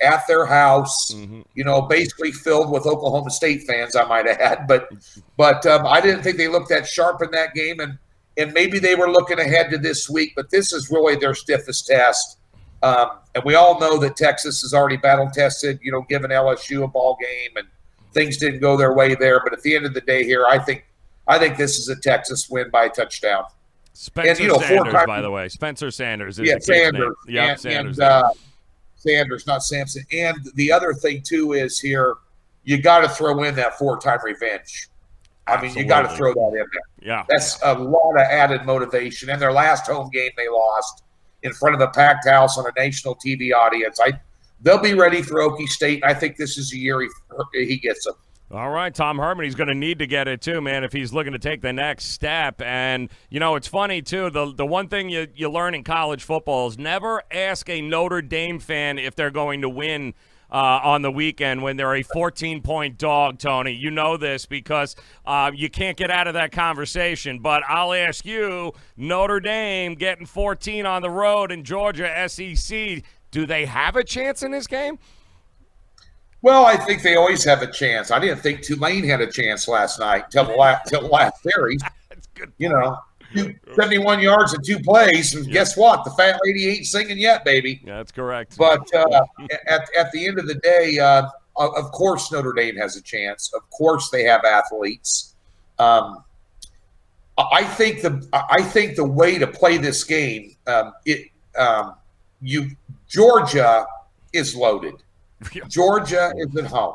at their house, basically filled with Oklahoma State fans, I might add. But I didn't think they looked that sharp in that game, and maybe they were looking ahead to this week. But this is really their stiffest test. And we all know that Texas has already battle tested, given LSU a ball game, and things didn't go their way there. But at the end of the day here, I think this is a Texas win by a touchdown. Spencer Sanders, by the way. Spencer Sanders is the kid's Sanders. name. Yep, Sanders. Sanders, not Sampson. And the other thing, too, is here, you got to throw in that 4-time revenge. You got to throw that in there. Yeah. That's a lot of added motivation. And their last home game they lost in front of a packed house on a national TV audience. They'll be ready for Okie State, and I think this is the year he gets them. All right, Tom Herman, he's going to need to get it too, man, if he's looking to take the next step. And, it's funny, too, the one thing you learn in college football is never ask a Notre Dame fan if they're going to win on the weekend when they're a 14-point dog, Tony. You know this because you can't get out of that conversation. But I'll ask you, Notre Dame getting 14 on the road in Georgia, SEC, do they have a chance in this game? Well, I think they always have a chance. I didn't think Tulane had a chance last night till the last series. That's good. 71 yards and 2 plays. And guess what? The fat lady ain't singing yet, baby. Yeah, that's correct. But at the end of the day, of course Notre Dame has a chance. Of course they have athletes. I think the way to play this game, Georgia is loaded. Georgia is at home.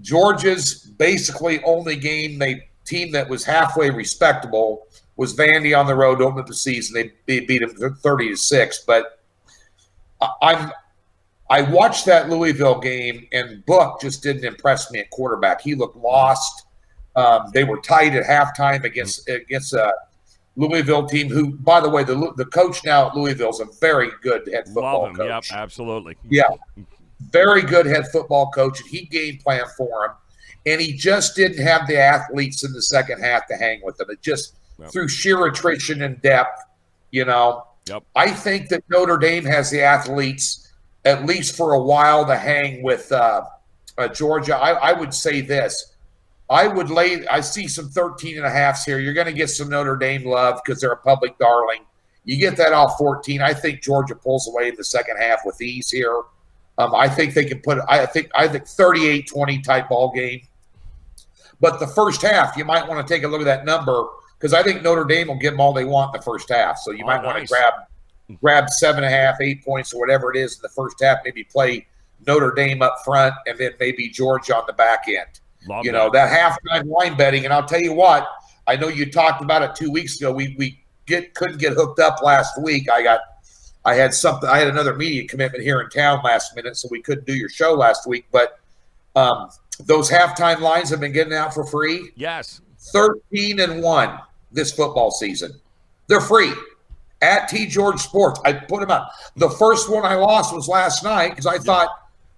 Georgia's basically only team that was halfway respectable was Vandy on the road to open up the season. They beat them 30-6. But I watched that Louisville game, and Book just didn't impress me at quarterback. He looked lost. They were tight at halftime against a Louisville team who, by the way, the coach now at Louisville is a very good head football coach. Yep, absolutely. Yeah, very good head football coach, and he game planned for him. And he just didn't have the athletes in the second half to hang with them. It just through sheer attrition and depth, Yep. I think that Notre Dame has the athletes, at least for a while, to hang with Georgia. I would say this. I see some 13.5s here. You're going to get some Notre Dame love because they're a public darling. You get that off 14. I think Georgia pulls away in the second half with ease here. I think they can I think 38-20 type ball game. But the first half, you might want to take a look at that number because I think Notre Dame will give them all they want in the first half. So you might want to grab 7.5, 8 points or whatever it is in the first half. Maybe play Notre Dame up front and then maybe Georgia on the back end. That halftime line betting, and I'll tell you what, I know you talked about it 2 weeks ago. We couldn't get hooked up last week. I had another media commitment here in town last minute, so we couldn't do your show last week. But those halftime lines have been getting out for free. Yes, 13-1 this football season. They're free at T George Sports. I put them out. The first one I lost was last night because I thought,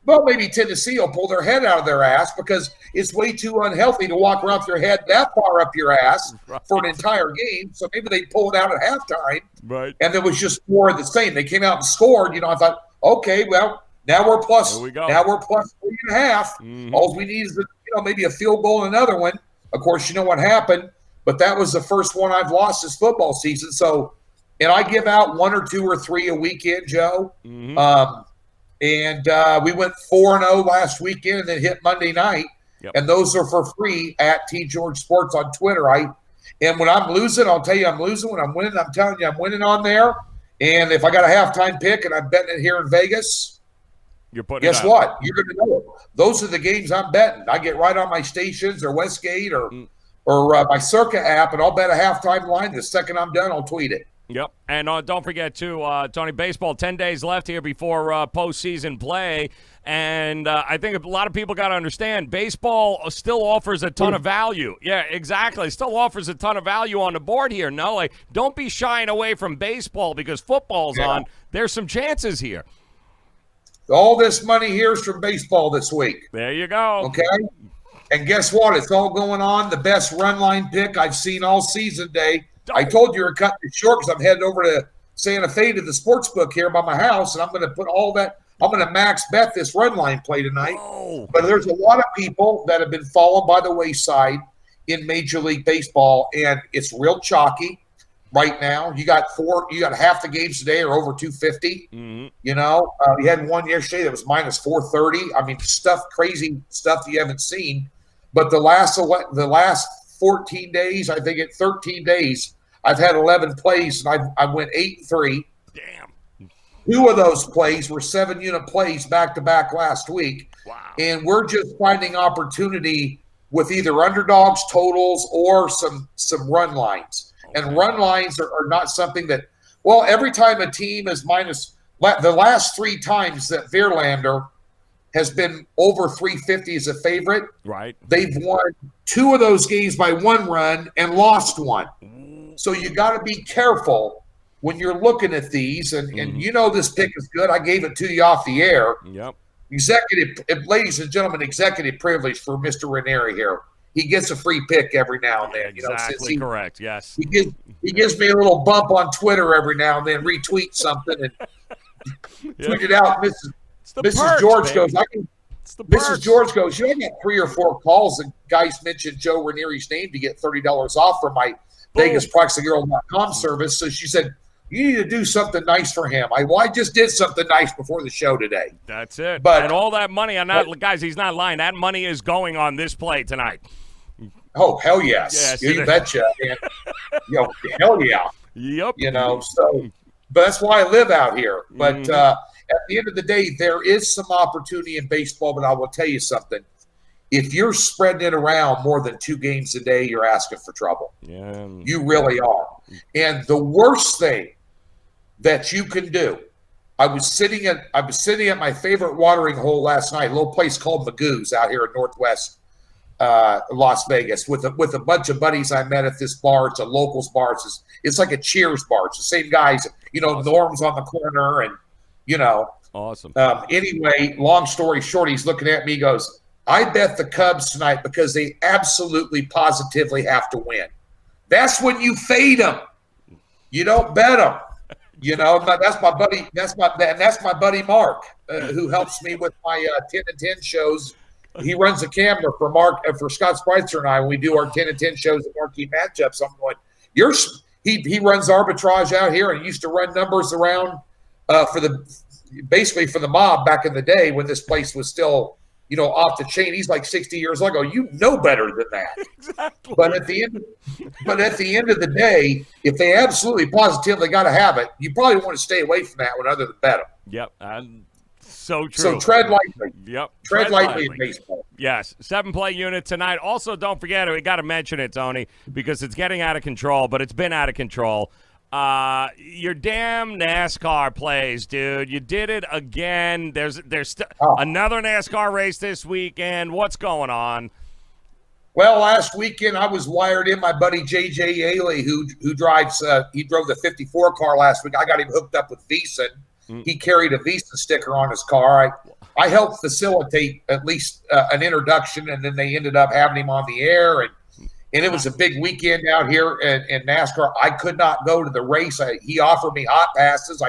well, maybe Tennessee will pull their head out of their ass because it's way too unhealthy to walk around with your head that far up your ass for an entire game. So maybe they pull it out at halftime. Right. And there was just more of the same. They came out and scored. I thought, okay, well, now we're plus. Here we go. Now we're plus 3.5. Mm-hmm. All we need is maybe a field goal and another one. Of course, you know what happened. But that was the first one I've lost this football season. So, and I give out 1 or 2 or 3 a weekend, Joe. Mm-hmm. And we went 4-0 last weekend and then hit Monday night. Yep. And those are for free at T George Sports on Twitter. And when I'm losing, I'll tell you I'm losing. When I'm winning, I'm telling you I'm winning on there. And if I got a halftime pick and I'm betting it here in Vegas, guess what? You're going to know it. Those are the games I'm betting. I get right on my stations or Westgate or my Circa app, and I'll bet a halftime line. The second I'm done, I'll tweet it. Yep, and don't forget, too, Tony, baseball, 10 days left here before postseason play, and I think a lot of people got to understand baseball still offers a ton of value. Yeah, exactly. Still offers a ton of value on the board here. No, don't be shying away from baseball because football's on. There's some chances here. All this money here is from baseball this week. There you go. Okay? And guess what? It's all going on. The best run line pick I've seen all season day. I told you we're cutting it short because I'm heading over to Santa Fe to the SportsBook here by my house, and I'm going to put all that. I'm going to max bet this run line play tonight. Whoa. But there's a lot of people that have been fallen by the wayside in Major League Baseball, and it's real chalky right now. You got half the games today are over 250. Mm-hmm. You know, you had one yesterday that was minus 430. I mean, crazy stuff that you haven't seen. But the last 14 days, I think 13 days, I've had 11 plays, and I went 8-3. Damn. 2 of those plays were 7-unit plays back-to-back last week. Wow. And we're just finding opportunity with either underdogs, totals, or some run lines. Okay. And run lines are not something that, well, every time a team is minus – the last 3 times that Verlander has been over 350 as a favorite, right? They've won 2 of those games by 1 run and lost 1. So you got to be careful when you're looking at these. And you know this pick is good. I gave it to you off the air. Yep. Ladies and gentlemen, executive privilege for Mr. Raineri here. He gets a free pick every now and then. Exactly correct. Yes. He gives me a little bump on Twitter every now and then, retweet something and tweet it out. Mrs. George goes, Mrs. George goes, I got 3 or 4 calls and guys mentioned Joe Raineri's name to get $30 off from my VegasProxyGirl.com service. So she said, you need to do something nice for him. I just did something nice before the show today. That's it. But and all that money, guys, he's not lying. That money is going on this play tonight. Oh, hell yes. You betcha. Hell yeah. Yep. But that's why I live out here. But at the end of the day, there is some opportunity in baseball, but I will tell you something. If you're spreading it around more than 2 games a day, you're asking for trouble. Yeah. You really are. And the worst thing that you can do, I was sitting at my favorite watering hole last night, a little place called Magoo's out here in Northwest Las Vegas, with a bunch of buddies I met at this bar. It's a locals bar. It's like a Cheers bar. It's the same guys, awesome. Norm's on the corner, and Awesome. Anyway, long story short, he's looking at me, he goes, I bet the Cubs tonight because they absolutely positively have to win. That's when you fade them. You don't bet them. That's my buddy. That's my buddy Mark, who helps me with my 10 and 10 shows. He runs the camera for Scott Spreitzer and I when we do our 10 and 10 shows and marquee matchups. I'm going, he runs arbitrage out here and used to run numbers around for the mob back in the day when this place was still off the chain. He's like 60 years old. I go, you know better than that. Exactly. But at the end of the day, if they absolutely positively got to have it, you probably want to stay away from that one other than bet them. Yep. So true. So tread lightly. Yep. Tread lightly in baseball. Yes. 7-play unit tonight. Also, don't forget, we got to mention it, Tony, because it's getting out of control, but it's been out of control. Your damn NASCAR plays, dude. You did it again. There's another NASCAR race this weekend. What's going on? Well, last weekend I was wired in. My buddy JJ Yaley, who drives, he drove the 54 car last week. I got him hooked up with Visa. He carried a Visa sticker on his car. I helped facilitate at least an introduction, and then they ended up having him on the air, and it was a big weekend out here in NASCAR. I could not go to the race. He offered me hot passes.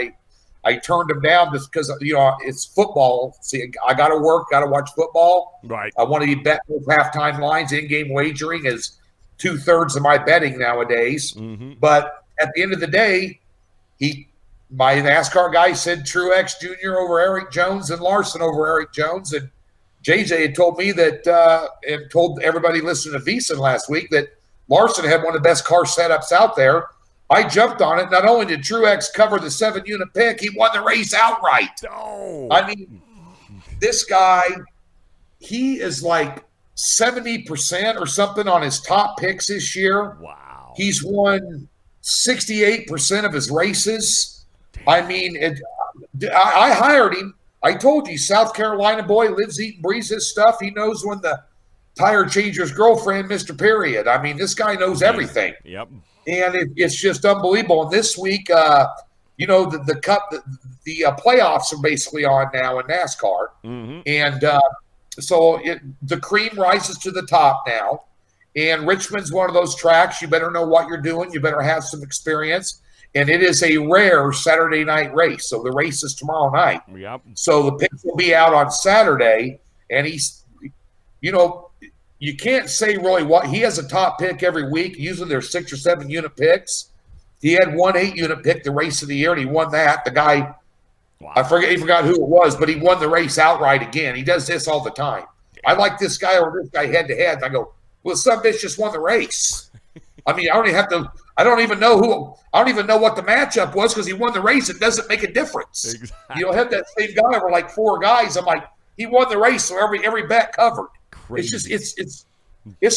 I turned him down just because it's football. See, I got to work, got to watch football. Right. I want to be betting with halftime lines. In-game wagering is 2/3 of my betting nowadays. Mm-hmm. But at the end of the day, my NASCAR guy said Truex Jr. over Eric Jones and Larson over Eric Jones. And JJ had told me that and told everybody listening to VEASAN last week that Larson had one of the best car setups out there. I jumped on it. Not only did Truex cover the 7-unit pick, he won the race outright. Oh. I mean, this guy, he is like 70% or something on his top picks this year. Wow. He's won 68% of his races. I mean, I hired him. I told you, South Carolina boy, lives, eats, breathes this stuff. He knows when the tire changer's girlfriend, Mr. Period. I mean, this guy knows everything. Yep. And it's just unbelievable. And this week, the playoffs are basically on now in NASCAR. Mm-hmm. And so the cream rises to the top now. And Richmond's one of those tracks. You better know what you're doing. You better have some experience. and it is a rare Saturday night race. So the race is tomorrow night. Yep. So the picks will be out on Saturday, and he's, you can't say really what he has a top pick every week. Usually there's 6 or 7 unit picks. He had one 8-unit pick the race of the year, and he won that. The guy, wow. I forgot who it was, but he won the race outright again. He does this all the time. I like this guy or this guy head to head. And I go, well, some bitch just won the race. I mean, I don't even know what the matchup was because he won the race. It doesn't make a difference. Exactly. You have that same guy over like 4 guys. I'm like, he won the race, so every bet covered. Crazy. It's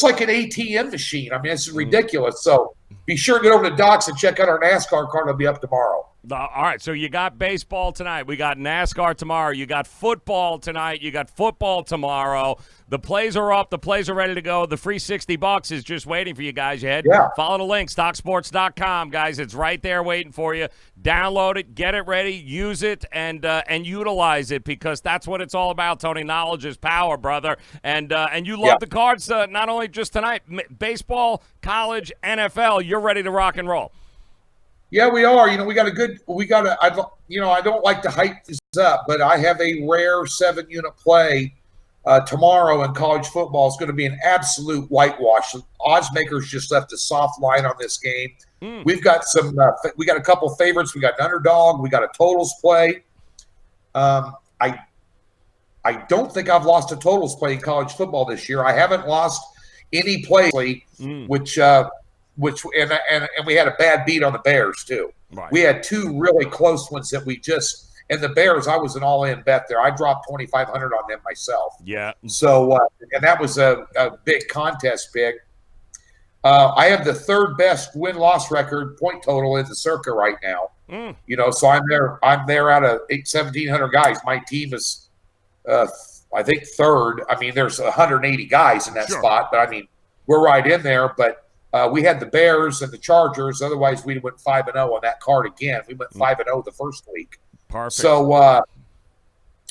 like an ATM machine. I mean, it's ridiculous. So be sure to get over to Docs and check out our NASCAR card. It'll be up tomorrow. All right, so you got baseball tonight. We got NASCAR tomorrow. You got football tonight. You got football tomorrow. The plays are up. The plays are ready to go. The free $60 is just waiting for you guys. Follow the link, stocksports.com, guys. It's right there waiting for you. Download it, get it ready, use it, and utilize it because that's what it's all about, Tony. Knowledge is power, brother. And you love the cards not only just tonight, baseball, college, NFL. You're ready to rock and roll. Yeah, we are. I don't like to hype this up, but I have a rare 7-unit play tomorrow in college football. It's going to be an absolute whitewash. Odds makers just left a soft line on this game. We've got we got a couple favorites. We got an underdog. We got a totals play. I don't think I've lost a totals play in college football this year. I haven't lost any play, which we had a bad beat on the Bears too. Right. We had 2 really close ones that and the Bears, I was an all-in bet there. I dropped $2,500 on them myself. Yeah. So and that was a big contest pick. I have the 3rd best win-loss record point total in the circuit right now. So I'm there out of 1,700 guys. My team is I think 3rd. I mean, there's 180 guys in that spot, but I mean, we're right in there, but we had the Bears and the Chargers. Otherwise, we went 5-0 on that card again. We went 5-0 the first week. Perfect. So,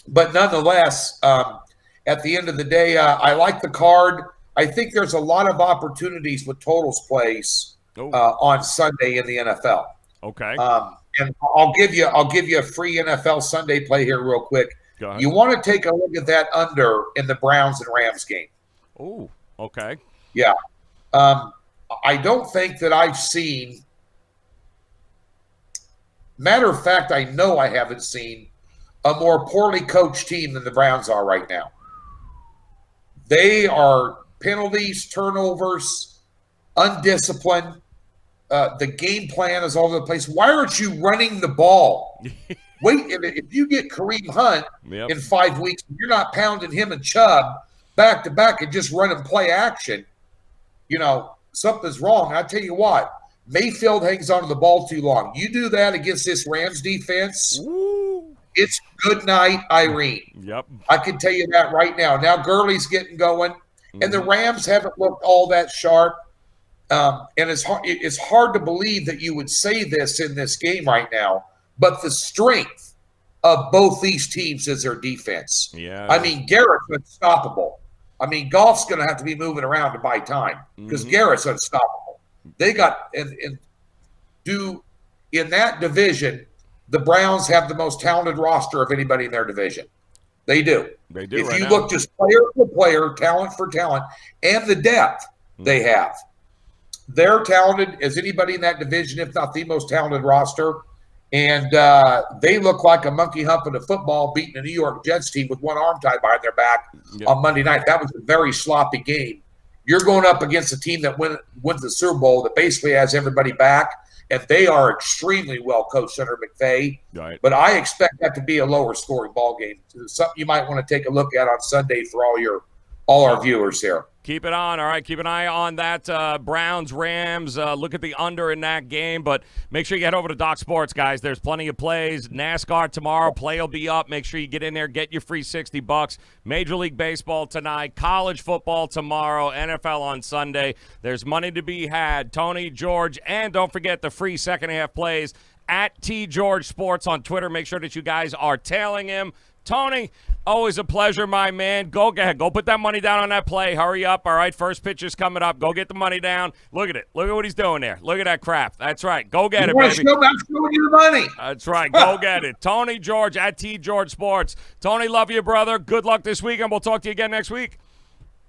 but nonetheless, at the end of the day, I like the card. I think there's a lot of opportunities with totals plays on Sunday in the NFL. Okay. And I'll give you a free NFL Sunday play here real quick. You want to take a look at that under in the Browns and Rams game. Oh, okay. Yeah. I don't think that I've seen – matter of fact, I know I haven't seen a more poorly coached team than the Browns are right now. They are penalties, turnovers, undisciplined. The game plan is all over the place. Why aren't you running the ball? Wait, if you get Kareem Hunt in 5 weeks, you're not pounding him and Chubb back-to-back and just running play action, something's wrong. I tell you what, Mayfield hangs onto the ball too long. You do that against this Rams defense, it's good night, Irene. Yep. I can tell you that right now. Now Gurley's getting going, and the Rams haven't looked all that sharp. And it's hard to believe that you would say this in this game right now, but the strength of both these teams is their defense. Yeah. I mean, Garrett's unstoppable. I mean, Goff's going to have to be moving around to buy time because Garrett's unstoppable. They got in that division, the Browns have the most talented roster of anybody in their division. They do. They do. If you look just player for player, talent for talent, and the depth they have, they're talented as anybody in that division, if not the most talented roster. And they look like a monkey humping a football beating a New York Jets team with one arm tied behind their back on Monday night. That was a very sloppy game. You're going up against a team that wins the Super Bowl that basically has everybody back, and they are extremely well coached under McVay. Right. But I expect that to be a lower scoring ball game. Something you might want to take a look at on Sunday for all our viewers here. Keep it on. All right, keep an eye on that Browns-Rams. Look at the under in that game, but make sure you head over to Doc Sports, guys. There's plenty of plays. NASCAR tomorrow. Play will be up. Make sure you get in there, get your free $60. Major League Baseball tonight. College football tomorrow. NFL on Sunday. There's money to be had. Tony, George, and don't forget the free second-half plays at T. George Sports on Twitter. Make sure that you guys are tailing him. Tony, always a pleasure, my man. Go ahead. Go put that money down on that play. Hurry up. All right, first pitch is coming up. Go get the money down. Look at it. Look at what he's doing there. Look at that crap. That's right. Go get it, baby. I'm showing you the money. That's right. Go get it. Tony George at T George Sports. Tony, love you, brother. Good luck this weekend. We'll talk to you again next week.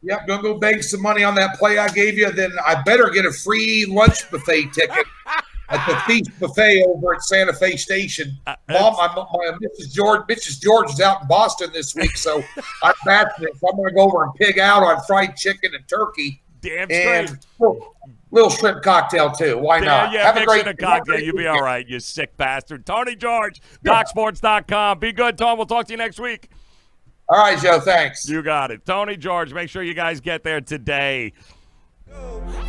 Yep, gonna go bank some money on that play I gave you. Then I better get a free lunch buffet ticket at the Feast Buffet over at Santa Fe Station. Mom, my Mrs. George is out in Boston this week, so I'm passionate. So I'm gonna go over and pig out on fried chicken and turkey. Damn straight. And little shrimp cocktail too. Why not? Yeah, Have a great cocktail. You'll be all right, you sick bastard. Tony George, DocSports.com. Be good, Tom. We'll talk to you next week. All right, Joe. Thanks. You got it. Tony George, make sure you guys get there today.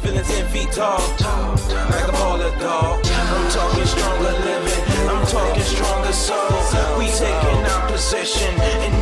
Feeling 10 feet tall, like a baller dog. I'm talking stronger living, I'm talking stronger soul. We taking our position in